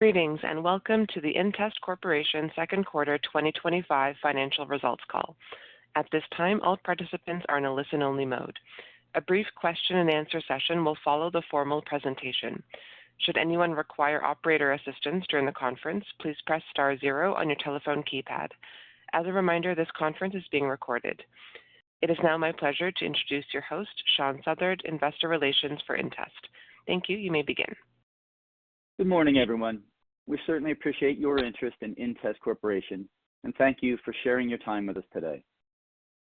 Greetings and welcome to the inTEST Corporation Second Quarter 2025 Financial Results Call. At this time, all participants are in a listen-only mode. A brief question-and-answer session will follow the formal presentation. Should anyone require operator assistance during the conference, please press star zero on your telephone keypad. As a reminder, this conference is being recorded. It is now my pleasure to introduce your host, Sean Southard, Investor Relations for inTEST. Thank you. You may begin. Good morning, everyone. We certainly appreciate your interest in inTEST Corporation, and thank you for sharing your time with us today.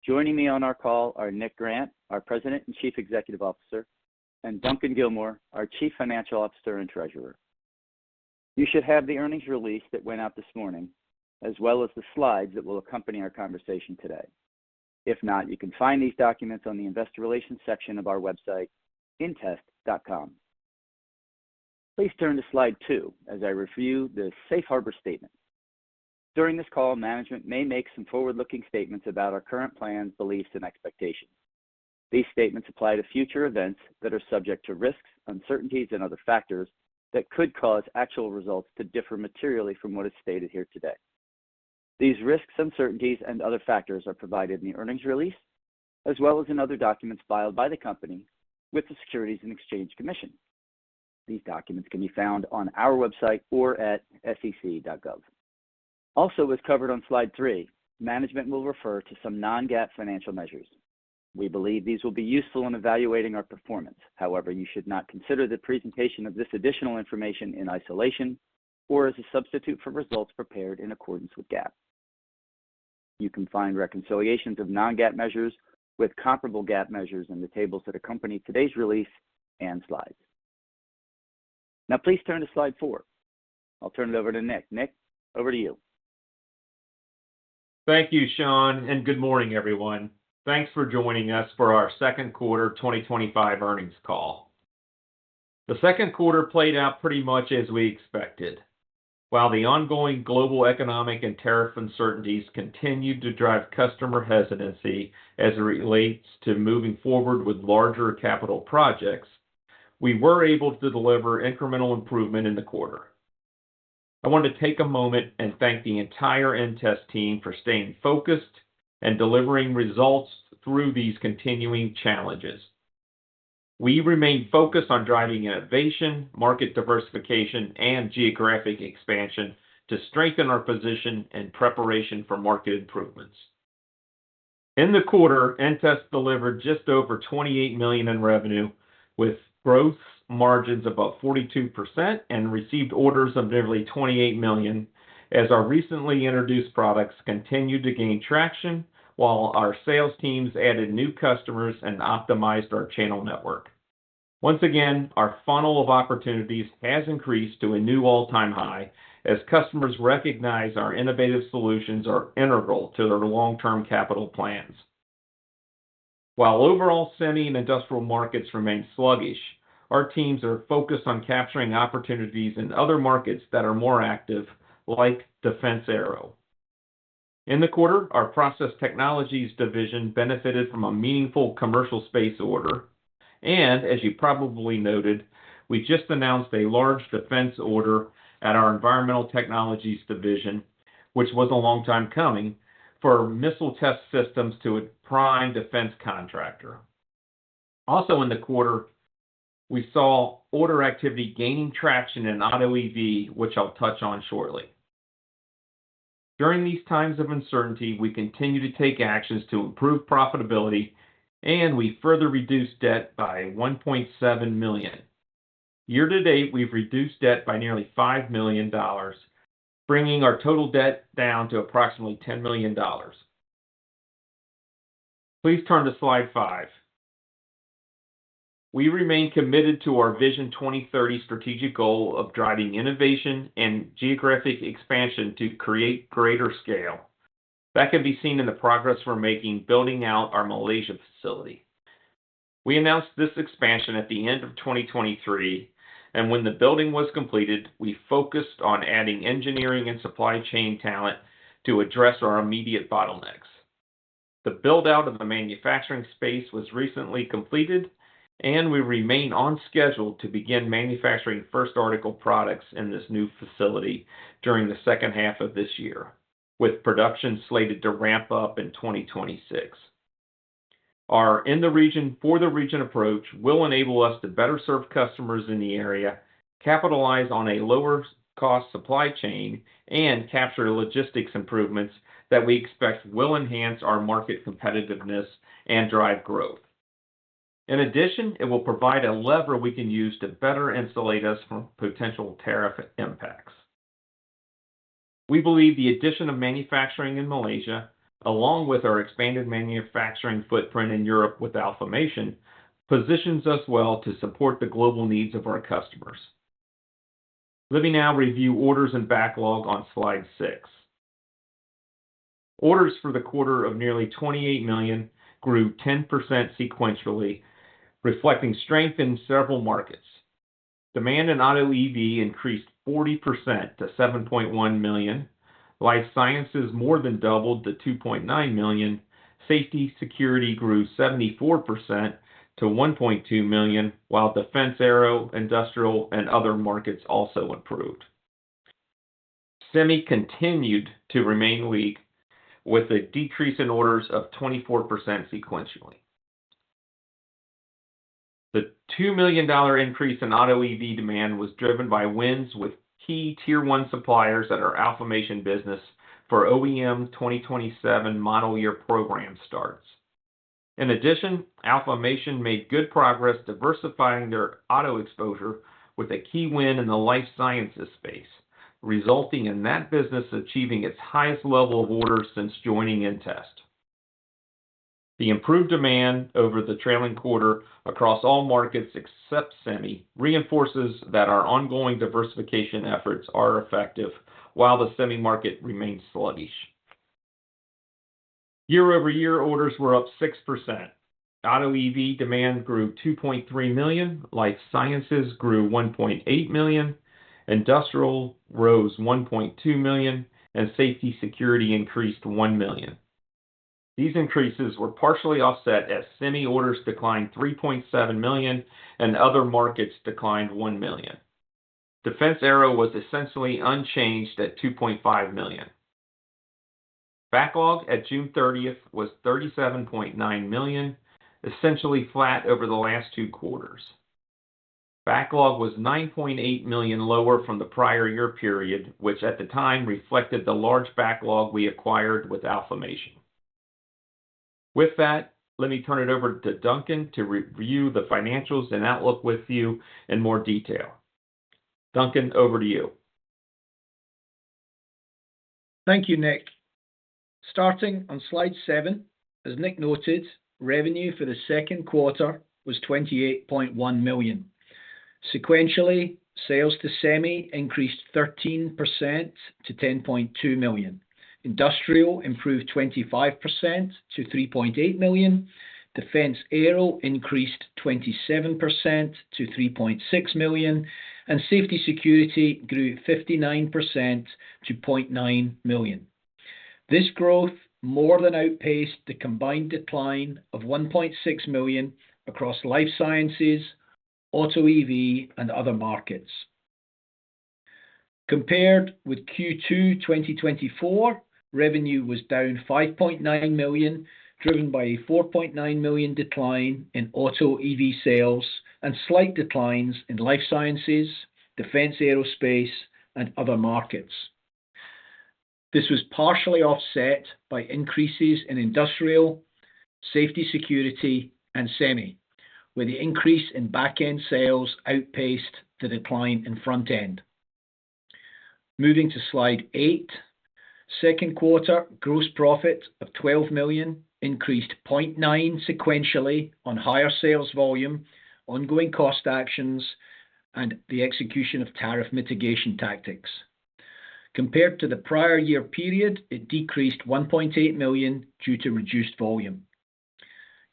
Joining me on our call are Nick Grant, our President and Chief Executive Officer, and Duncan Gilmour, our Chief Financial Officer and Treasurer. You should have the earnings release that went out this morning, as well as the slides that will accompany our conversation today. If not, you can find these documents on the Investor Relations section of our website, intest.com. Please turn to slide 2 as I review the Safe Harbor Statement. During this call, management may make some forward-looking statements about our current plans, beliefs, and expectations. These statements apply to future events that are subject to risks, uncertainties, and other factors that could cause actual results to differ materially from what is stated here today. These risks, uncertainties, and other factors are provided in the earnings release, as well as in other documents filed by the company with the Securities and Exchange Commission. These documents can be found on our website or at sec.gov. Also, as covered on slide 3, management will refer to some non-GAAP financial measures. We believe these will be useful in evaluating our performance. However, you should not consider the presentation of this additional information in isolation or as a substitute for results prepared in accordance with GAAP. You can find reconciliations of non-GAAP measures with comparable GAAP measures in the tables that accompany today's release and slides. Now, please turn to slide 4. I'll turn it over to Nick. Nick, over to you. Thank you, Sean, and good morning, everyone. Thanks for joining us for our second quarter 2025 earnings call. The second quarter played out pretty much as we expected. While the ongoing global economic and tariff uncertainties continued to drive customer hesitancy as it relates to moving forward with larger capital projects, we were able to deliver incremental improvement in the quarter. I want to take a moment and thank the entire inTEST team for staying focused and delivering results through these continuing challenges. We remain focused on driving innovation, market diversification, and geographic expansion to strengthen our position in preparation for market improvements. In the quarter, inTEST delivered just over $28 million in revenue with gross margins above 42% and received orders of nearly $28 million as our recently introduced products continued to gain traction while our sales teams added new customers and optimized our channel network. Once again, our funnel of opportunities has increased to a new all-time high as customers recognize our innovative solutions are integral to their long-term capital plans. While overall semi and industrial markets remain sluggish, our teams are focused on capturing opportunities in other markets that are more active, like defense aero. In the quarter, our Process Technologies division benefited from a meaningful commercial space order, and as you probably noted, we just announced a large defense order at our Environmental Technologies division, which was a long time coming, for missile test systems to a prime defense contractor. Also in the quarter, we saw order activity gaining traction in auto EV, which I'll touch on shortly. During these times of uncertainty, we continue to take actions to improve profitability, and we further reduced debt by $1.7 million. Year to date, we've reduced debt by nearly $5 million, bringing our total debt down to approximately $10 million. Please turn to slide 5. We remain committed to our Vision 2030 strategic goal of driving innovation and geographic expansion to create greater scale. That can be seen in the progress we're making building out our Malaysia facility. We announced this expansion at the end of 2023, and when the building was completed, we focused on adding engineering and supply chain talent to address our immediate bottlenecks. The build-out of the manufacturing space was recently completed, and we remain on schedule to begin manufacturing first article products in this new facility during the second half of this year, with production slated to ramp up in 2026. Our for the region approach will enable us to better serve customers in the area, capitalize on a lower cost supply chain, and capture logistics improvements that we expect will enhance our market competitiveness and drive growth. In addition, it will provide a lever we can use to better insulate us from potential tariff impacts. We believe the addition of manufacturing in Malaysia, along with our expanded manufacturing footprint in Europe with affiliation, positions us well to support the global needs of our customers. Let me now review orders and backlog on slide 6. Orders for the quarter of nearly $28 million grew 10% sequentially, reflecting strength in several markets. Demand in auto EV increased 40% to $7.1 million. Life sciences more than doubled to $2.9 million. Safety security grew 74% to $1.2 million, while defense, aero, industrial, and other markets also improved. Semi continued to remain weak, with a decrease in orders of 24% sequentially. The $2 million increase in auto EV demand was driven by wins with key Tier 1 suppliers at our affiliation business for OEM 2027 model year program starts. In addition, affiliation made good progress diversifying their auto exposure with a key win in the life sciences space, resulting in that business achieving its highest level of orders since joining inTEST. The improved demand over the trailing quarter across all markets except semi reinforces that our ongoing diversification efforts are effective while the semi market remains sluggish. Year-over-year orders were up 6%. Auto EV demand grew $2.3 million, life sciences grew $1.8 million, industrial rose $1.2 million, and safety security increased $1 million. These increases were partially offset as semi orders declined $3.7 million and other markets declined $1 million. Defense aero was essentially unchanged at $2.5 million. Backlog at June 30th was $37.9 million, essentially flat over the last 2 quarters. Backlog was $9.8 million lower from the prior year period, which at the time reflected the large backlog we acquired with affiliation. With that, let me turn it over to Duncan to review the financials and outlook with you in more detail. Duncan, over to you. Thank you, Nick. Starting on slide 7, as Nick noted, revenue for the second quarter was $28.1 million. Sequentially, sales to semi increased 13% to $10.2 million. Industrial improved 25% to $3.8 million. Defense aero increased 27% to $3.6 million. And safety security grew 59% to $0.9 million. This growth more than outpaced the combined decline of $1.6 million across life sciences, auto EV, and other markets. Compared with Q2 2024, revenue was down $5.9 million, driven by a $4.9 million decline in auto EV sales and slight declines in life sciences, defense aerospace, and other markets. This was partially offset by increases in industrial, safety security, and semi, where the increase in back-end sales outpaced the decline in front-end. Moving to slide 8, second quarter gross profit of $12 million increased 0.9 sequentially on higher sales volume, ongoing cost actions, and the execution of tariff mitigation tactics. Compared to the prior year period, it decreased $1.8 million due to reduced volume.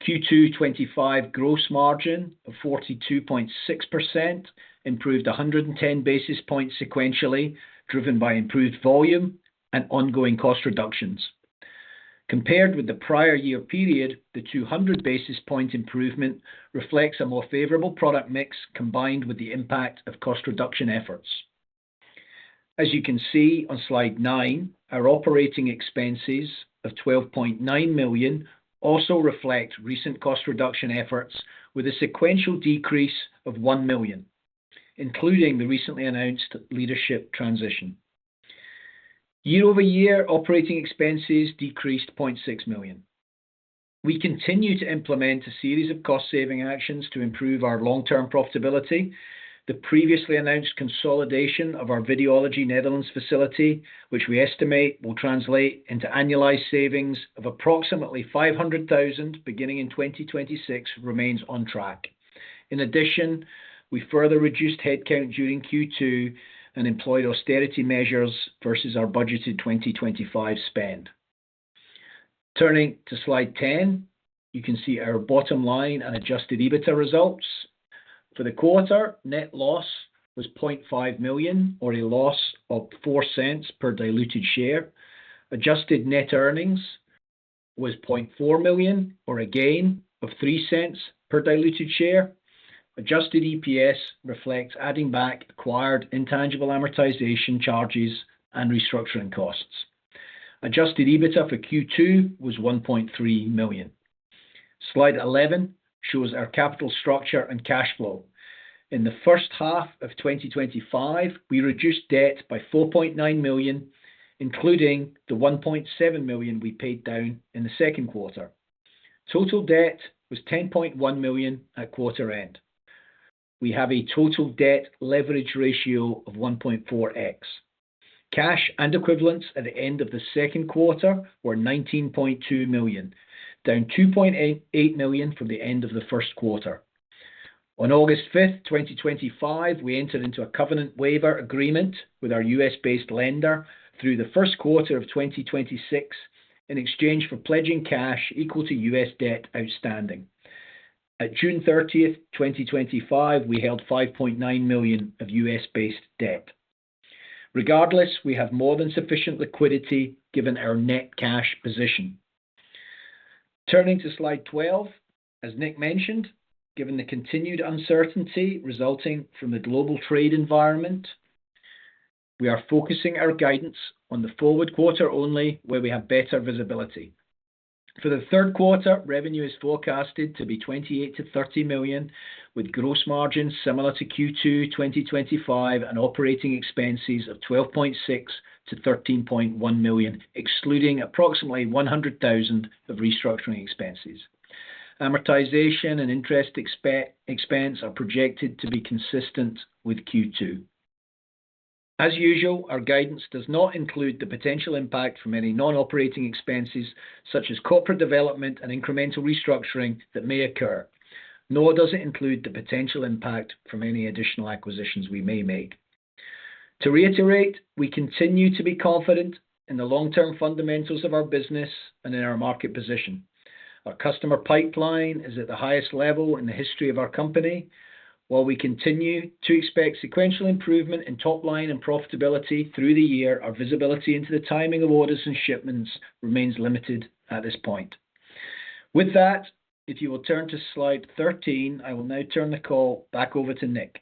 Q2 25 gross margin of 42.6% improved 110 basis points sequentially, driven by improved volume and ongoing cost reductions. Compared with the prior year period, the 200 basis point improvement reflects a more favorable product mix combined with the impact of cost reduction efforts. As you can see on slide 9, our operating expenses of $12.9 million also reflect recent cost reduction efforts with a sequential decrease of $1 million, including the recently announced leadership transition. Year-over-year operating expenses decreased $0.6 million. We continue to implement a series of cost-saving actions to improve our long-term profitability. The previously announced consolidation of our Videology Netherlands facility, which we estimate will translate into annualized savings of approximately $500,000 beginning in 2026, remains on track. In addition, we further reduced headcount during Q2 and employed austerity measures versus our budgeted 2025 spend. Turning to slide 10, you can see our bottom line and adjusted EBITDA results. For the quarter, net loss was $0.5 million, or a loss of 4 cents per diluted share. Adjusted net earnings was $0.4 million, or a gain of 3 cents per diluted share. Adjusted EPS reflects adding back acquired intangible amortization charges and restructuring costs. Adjusted EBITDA for Q2 was $1.3 million. Slide 11 shows our capital structure and cash flow. In the first half of 2025, we reduced debt by $4.9 million, including the $1.7 million we paid down in the second quarter. Total debt was $10.1 million at quarter end. We have a total debt leverage ratio of 1.4x. Cash and equivalents at the end of the second quarter were $19.2 million, down $2.8 million from the end of the first quarter. On August 5th, 2025, we entered into a covenant waiver agreement with our US-based lender through the first quarter of 2026 in exchange for pledging cash equal to US debt outstanding. At June 30th, 2025, we held $5.9 million of US-based debt. Regardless, we have more than sufficient liquidity given our net cash position. Turning to slide 12, as Nick mentioned, given the continued uncertainty resulting from the global trade environment, we are focusing our guidance on the forward quarter only, where we have better visibility. For the third quarter, revenue is forecasted to be $28 to $30 million, with gross margins similar to Q2 2025 and operating expenses of $12.6 to $13.1 million, excluding approximately $100,000 of restructuring expenses. Amortization and interest expense are projected to be consistent with Q2. As usual, our guidance does not include the potential impact from any non-operating expenses, such as corporate development and incremental restructuring that may occur, nor does it include the potential impact from any additional acquisitions we may make. To reiterate, we continue to be confident in the long-term fundamentals of our business and in our market position. Our customer pipeline is at the highest level in the history of our company. While we continue to expect sequential improvement in top line and profitability through the year, our visibility into the timing of orders and shipments remains limited at this point. With that, if you will turn to slide 13, I will now turn the call back over to Nick.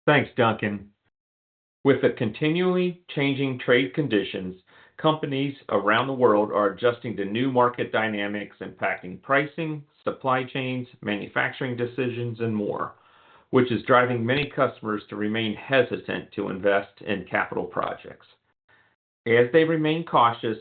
Thanks, Duncan. With the continually changing trade conditions, companies around the world are adjusting to new market dynamics impacting pricing, supply chains, manufacturing decisions, and more, which is driving many customers to remain hesitant to invest in capital projects. As they remain cautious,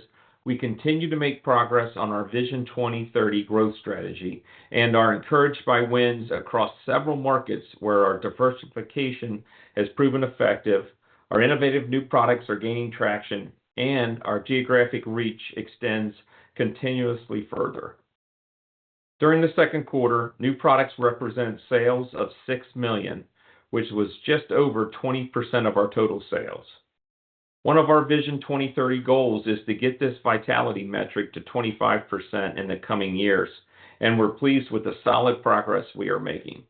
we continue to make progress on our Vision 2030 growth strategy and are encouraged by wins across several markets where our diversification has proven effective, our innovative new products are gaining traction, and our geographic reach extends continuously further. During the second quarter, new products represented sales of $6 million, which was just over 20% of our total sales. One of our Vision 2030 goals is to get this vitality metric to 25% in the coming years, and we're pleased with the solid progress we are making.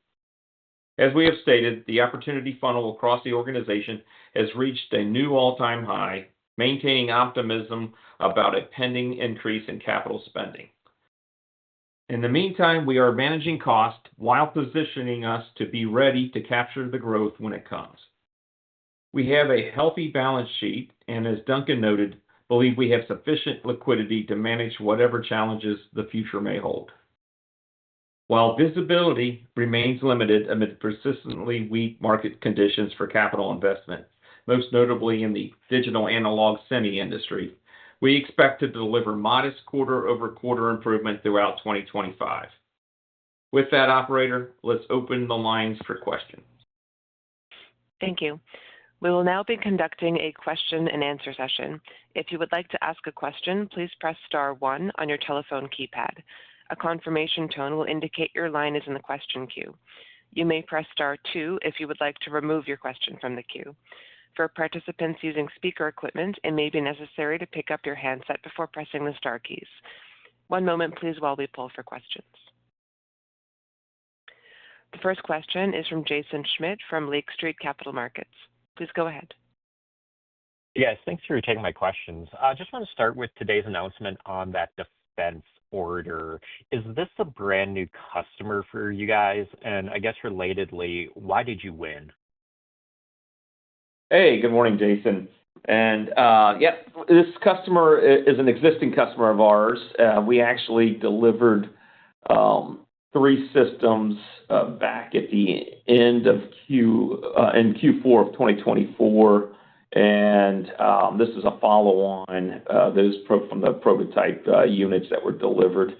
As we have stated, the opportunity funnel across the organization has reached a new all-time high, maintaining optimism about a pending increase in capital spending. In the meantime, we are managing cost while positioning us to be ready to capture the growth when it comes. We have a healthy balance sheet, and as Duncan noted, believe we have sufficient liquidity to manage whatever challenges the future may hold. While visibility remains limited amid persistently weak market conditions for capital investment, most notably in the digital analog semi industry, we expect to deliver modest quarter-over-quarter improvement throughout 2025. With that, operator, let's open the lines for questions. Thank you. We will now be conducting a question and answer session. If you would like to ask a question, please press star 1 on your telephone keypad. A confirmation tone will indicate your line is in the question queue. You may press star 2 if you would like to remove your question from the queue. For participants using speaker equipment, it may be necessary to pick up your handset before pressing the star keys. One moment, please, while we pull for questions. The first question is from Jaeson Schmidt from Lake Street Capital Markets. Please go ahead. Yes, thanks for taking my questions. I just want to start with today's announcement on that defense order. Is this a brand new customer for you guys? And I guess relatedly, why did you win? Hey, good morning, Jason. And this customer is an existing customer of ours. We actually delivered 3 systems back at the end of in Q4 of 2024, and this is a follow-on from the prototype units that were delivered.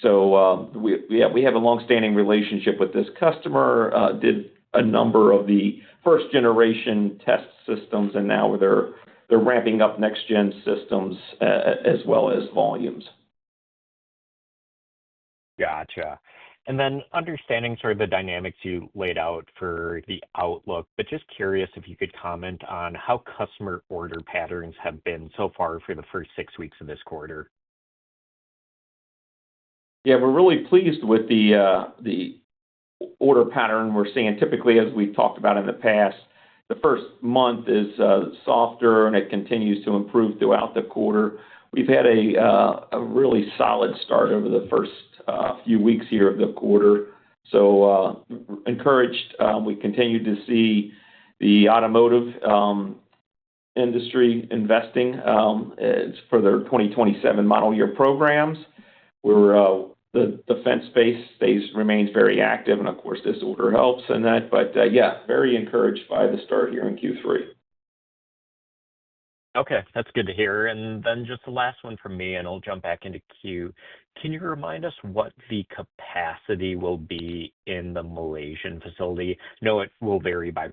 So we have a long-standing relationship with this customer. Did a number of the first generation test systems, and now they're ramping up next gen systems as well as volumes. Gotcha. And then understanding sort of the dynamics you laid out for the outlook, but just curious if you could comment on how customer order patterns have been so far for the first 6 weeks of this quarter. Yeah, we're really pleased with the order pattern we're seeing. Typically, as we've talked about in the past, the first month is softer and it continues to improve throughout the quarter. We've had a really solid start over the first few weeks here of the quarter. So encouraged. We continue to see the automotive industry investing for their 2027 model year programs. The defense space remains very active, and of course this order helps in that. But very encouraged by the start here in Q3. Okay, that's good to hear. And then just the last one from me, and I'll jump back into queue. Can you remind us what the capacity will be in the Malaysian facility? I know it will vary by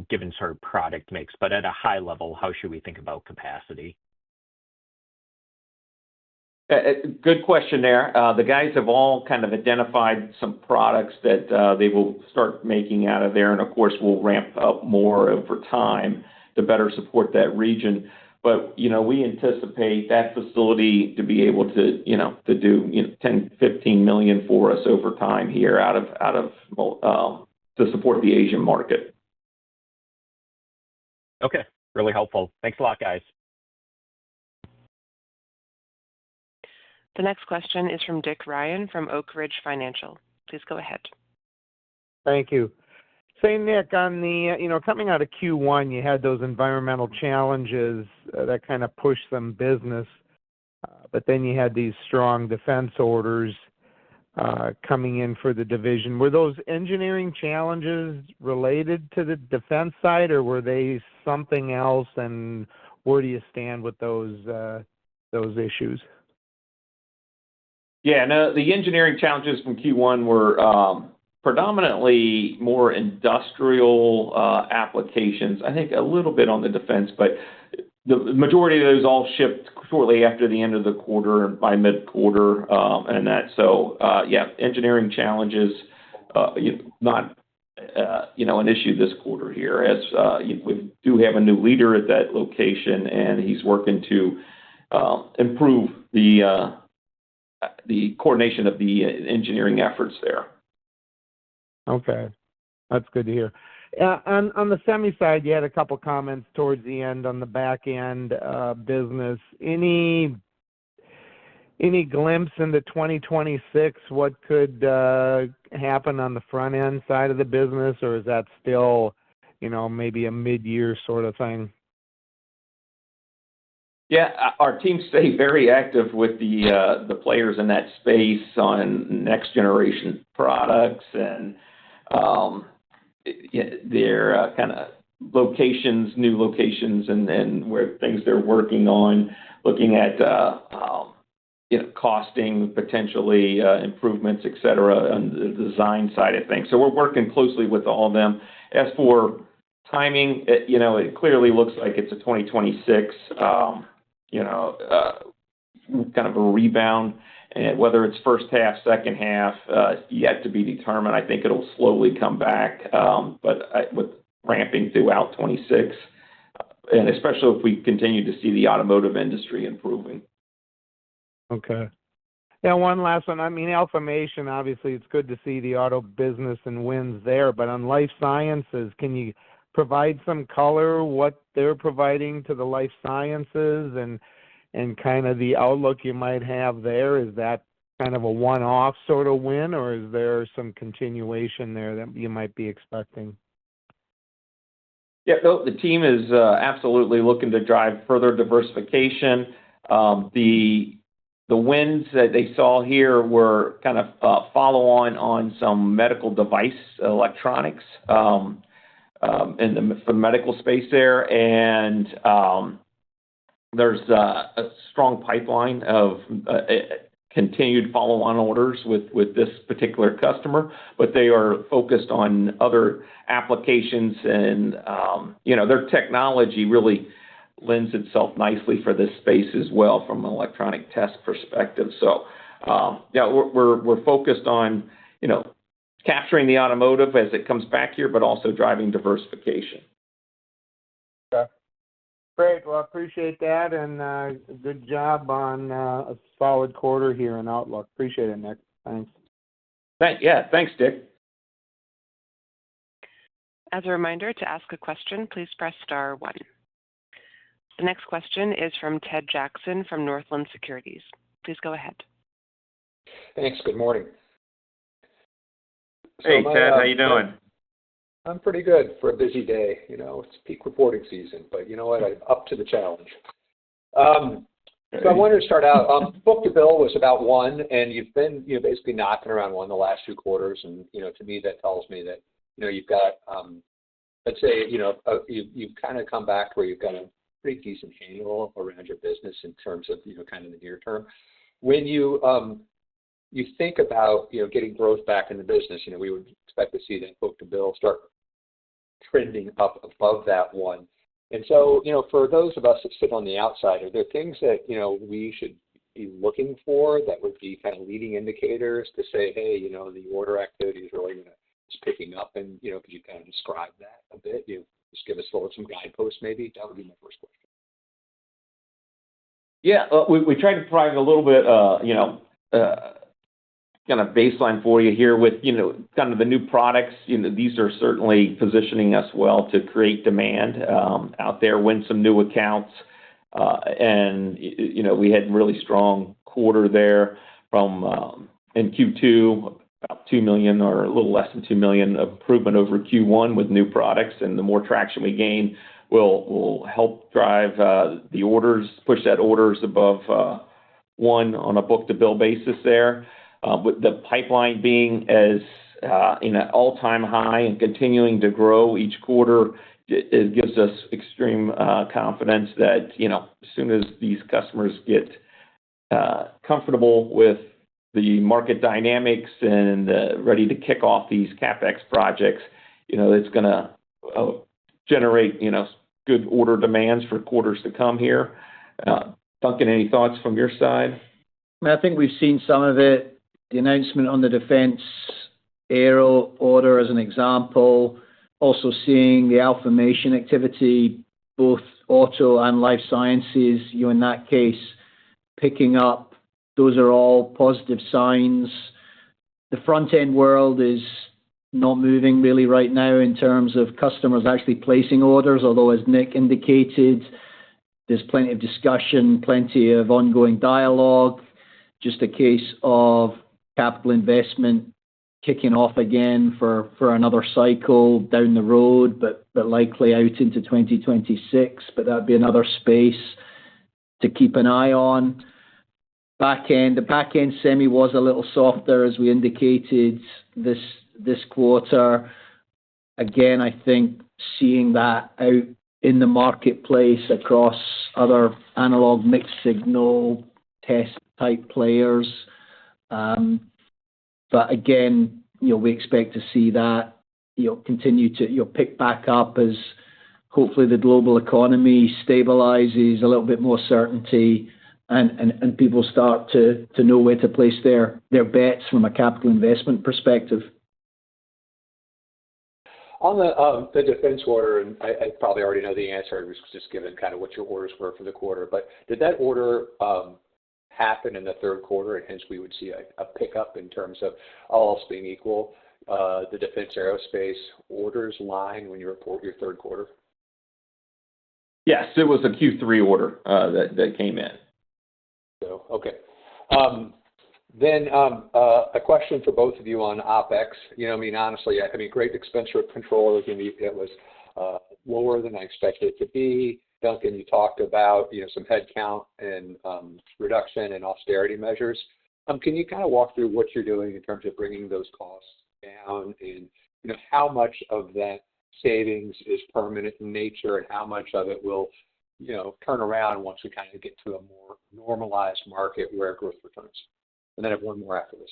given sort of product mix, but at a high level, how should we think about capacity? Good question there. The guys have all kind of identified some products that they will start making out of there, and of course we'll ramp up more over time to better support that region. But we anticipate that facility to be able to do 10-15 million for us over time here out of to support the Asian market. Okay, really helpful. Thanks a lot, guys. The next question is from Dick Ryan from Oak Ridge Financial. Please go ahead. Thank you. Say, Nick, on the, coming out of Q1, you had those environmental challenges that kind of pushed some business, but then you had these strong defense orders coming in for the division. Were those engineering challenges related to the defense side, or were they something else, and where do you stand with those issues? Yeah, no, the engineering challenges from Q1 were predominantly more industrial applications. I think a little bit on the defense, but the majority of those all shipped shortly after the end of the quarter, by mid-quarter, and that. So, engineering challenges, not an issue this quarter here, as we do have a new leader at that location, and he's working to improve the coordination of the engineering efforts there. Okay, that's good to hear. On the semi side, you had a couple comments towards the end on the back end business. Any glimpse into 2026? What could happen on the front end side of the business, or is that still, maybe a mid-year sort of thing? Yeah, our teams stay very active with the players in that space on next generation products and their kind of locations, new locations, and where things they're working on, looking at costing, potentially improvements, et cetera, on the design side of things. So we're working closely with all of them. As for timing, it clearly looks like it's a 2026, kind of a rebound. And whether it's first half, second half, yet to be determined. I think it'll slowly come back, but with ramping throughout 26, and especially if we continue to see the automotive industry improving. Okay. Yeah, one last one. I mean, Alfamation, obviously, it's good to see the auto business and wins there, but on life sciences, can you provide some color what they're providing to the life sciences and kind of the outlook you might have there? Is that kind of a one-off sort of win, or is there some continuation there that you might be expecting? Yeah, no, the team is absolutely looking to drive further diversification. The wins that they saw here were kind of follow on some medical device electronics for the medical space there, and there's a strong pipeline of continued follow-on orders with this particular customer, but they are focused on other applications, and their technology really lends itself nicely for this space as well from an electronic test perspective. So, we're focused on capturing the automotive as it comes back here, but also driving diversification. Okay. Great. Well, I appreciate that, and good job on a solid quarter here in Outlook. Appreciate it, Nick. Thanks. Thanks, Dick. As a reminder, to ask a question, please press star 1. The next question is from Ted Jackson from Northland Securities. Please go ahead. Thanks. Good morning. Hey, Ted, how you doing? I'm pretty good for a busy day. It's peak reporting season, but you know what? I'm up to the challenge. So I wanted to start out. Book to bill was about 1, and you've been basically knocking around 1 the last 2 quarters, and to me that tells me that you've got let's say you've kind of come back where you've got a pretty decent handle around your business in terms of kind of the near term. When you think about getting growth back in the business, we would expect to see that book to bill start trending up above that 1. And so for those of us that sit on the outside, are there things that we should be looking for that would be kind of leading indicators to say, hey, the order activity is really picking up, and could you kind of describe that a bit? Just give us some guideposts, maybe. That would be my first question. Yeah, we tried to provide a little bit, kind of baseline for you here with, kind of the new products. These are certainly positioning us well to create demand out there, win some new accounts, and we had really strong quarter there from in Q2. About $2 million or a little less than $2 million of improvement over Q1 with new products, and the more traction we gain will help drive the orders, push that orders above 1 on a book-to-bill basis there. With the pipeline being as in an all-time high and continuing to grow each quarter, it gives us extreme confidence that as soon as these customers get comfortable with the market dynamics and ready to kick off these CapEx projects, it's going to generate, good order demands for quarters to come here. Duncan, any thoughts from your side? I think we've seen some of it. The announcement on the defense aero order as an example. Also seeing the Alfamation activity, both auto and life sciences, in that case, picking up. Those are all positive signs. The front-end world is not moving really right now in terms of customers actually placing orders, although as Nick indicated, there's plenty of discussion, plenty of ongoing dialogue, just a case of capital investment kicking off again for another cycle down the road, but likely out into 2026. But that'd be another space to keep an eye on. The back end semi was a little softer, as we indicated this quarter. Again, I think seeing that out in the marketplace across other analog mixed signal test type players. But again, we expect to see that continue to pick back up as hopefully the global economy stabilizes, a little bit more certainty, and people start to know where to place their bets from a capital investment perspective. On the defense order, and I probably already know the answer, I was just given kind of what your orders were for the quarter, but did that order happen in the third quarter, and hence we would see a pickup in terms of all else being equal, the defense aerospace orders line when you report your third quarter? Yes, it was a Q3 order that came in. So, okay. Then a question for both of you on OpEx. Honestly, great expense control. It was lower than I expected it to be. Duncan, you talked about, some headcount and reduction and austerity measures. Can you kind of walk through what you're doing in terms of bringing those costs down, and how much of that savings is permanent in nature, and how much of it will turn around once we kind of get to a more normalized market where growth returns? And then I have one more after this.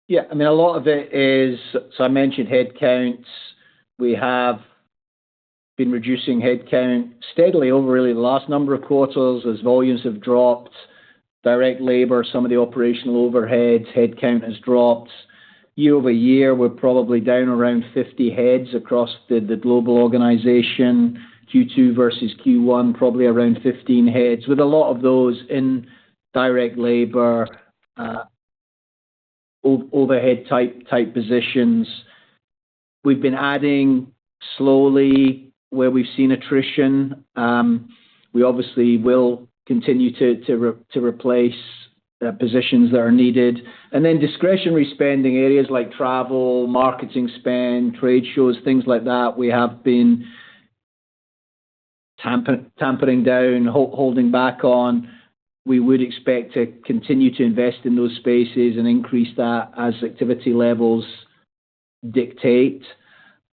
Yeah, a lot of it is, so I mentioned headcounts. We have been reducing headcount steadily over really the last number of quarters as volumes have dropped. Direct labor, some of the operational overheads, headcount has dropped. Year over year, we're probably down around 50 heads across the global organization. Q2 versus Q1, probably around 15 heads, with a lot of those in direct labor, overhead type positions. We've been adding slowly where we've seen attrition. We obviously will continue to replace positions that are needed. And then discretionary spending areas like travel, marketing spend, trade shows, things like that, we have been tampering down, holding back on. We would expect to continue to invest in those spaces and increase that as activity levels dictate.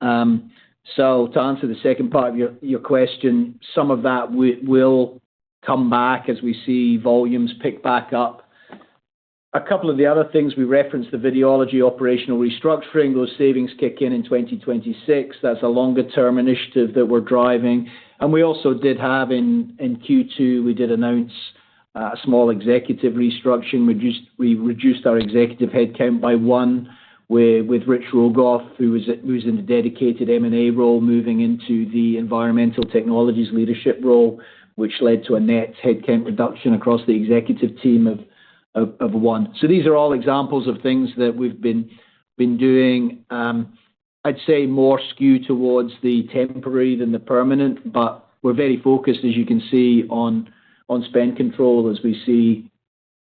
So to answer the second part of your question, some of that will come back as we see volumes pick back up. A couple of the other things we referenced, the Videology operational restructuring, those savings kick in 2026. That's a longer-term initiative that we're driving. And we also did have in Q2, we did announce a small executive restructuring. We reduced our executive headcount by one, with Rich Rogoff, who's in the dedicated M&A role, moving into the environmental technologies leadership role, which led to a net headcount reduction across the executive team of one. So these are all examples of things that we've been doing. I'd say more skew towards the temporary than the permanent, but we're very focused, as you can see, on spend control as we see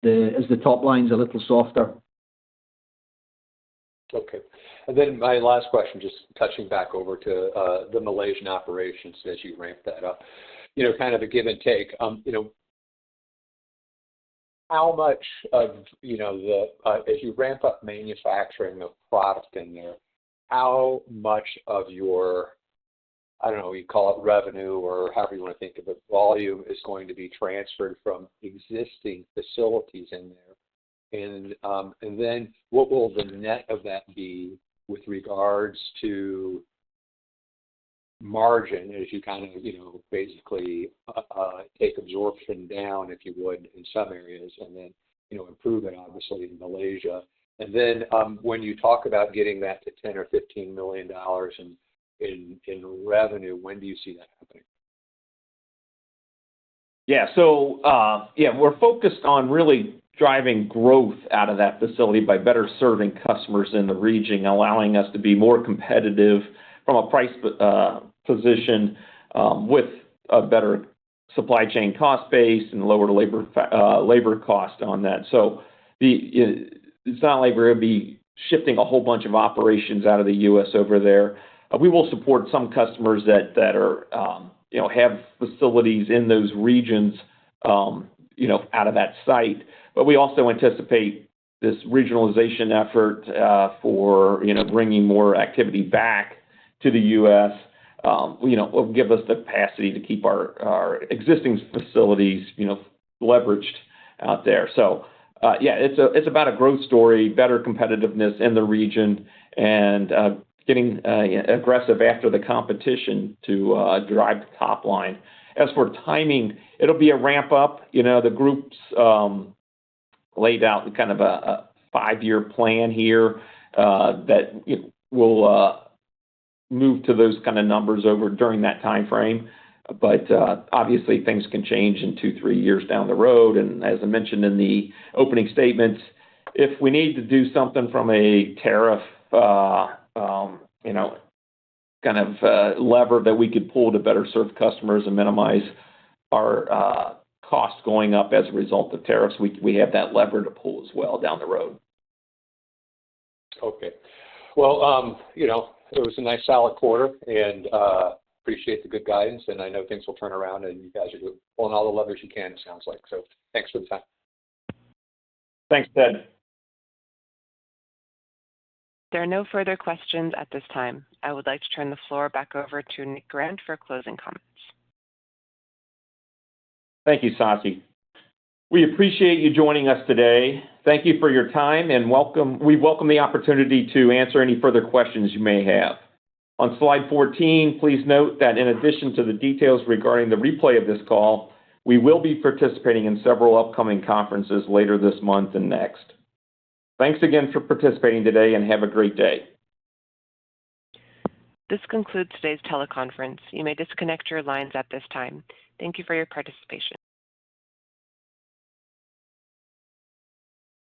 as the top line's a little softer. Okay. And then my last question, just touching back over to the Malaysian operations as you ramp that up, kind of a give and take. How much of, as you ramp up manufacturing of product in there, how much of your, I don't know, you call it revenue or however you want to think of it, volume is going to be transferred from existing facilities in there? And then what will the net of that be with regards to margin as you kind of, basically take absorption down, if you would, in some areas, and then, improve it, obviously, in Malaysia. And then when you talk about getting that to $10 or $15 million in revenue, when do you see that happening? Yeah, so we're focused on really driving growth out of that facility by better serving customers in the region, allowing us to be more competitive from a price position with a better supply chain cost base and lower labor cost on that. So it's not like we're going to be shifting a whole bunch of operations out of the U.S. over there. We will support some customers that are have facilities in those regions out of that site. But we also anticipate this regionalization effort for bringing more activity back to the U.S. Will give us the capacity to keep our existing facilities leveraged out there. So it's about a growth story, better competitiveness in the region, and getting aggressive after the competition to drive the top line. As for timing, it'll be a ramp up. The group's laid out kind of a 5-year plan here that will move to those kind of numbers over during that time frame. But obviously, things can change in 2-3 years down the road. And as I mentioned in the opening statements, if we need to do something from a tariff, kind of lever that we could pull to better serve customers and minimize our costs going up as a result of tariffs, we have that lever to pull as well down the road. Okay. Well, it was a nice solid quarter, and appreciate the good guidance, and I know things will turn around, and you guys are pulling all the levers you can, it sounds like. So thanks for the time. Thanks, Ted. There are no further questions at this time. I would like to turn the floor back over to Nick Grant for closing comments. Thank you, Sasi. We appreciate you joining us today. Thank you for your time, and we welcome the opportunity to answer any further questions you may have. On slide 14, please note that in addition to the details regarding the replay of this call, we will be participating in several upcoming conferences later this month and next. Thanks again for participating today, and have a great day. This concludes today's teleconference. You may disconnect your lines at this time. Thank you for your participation.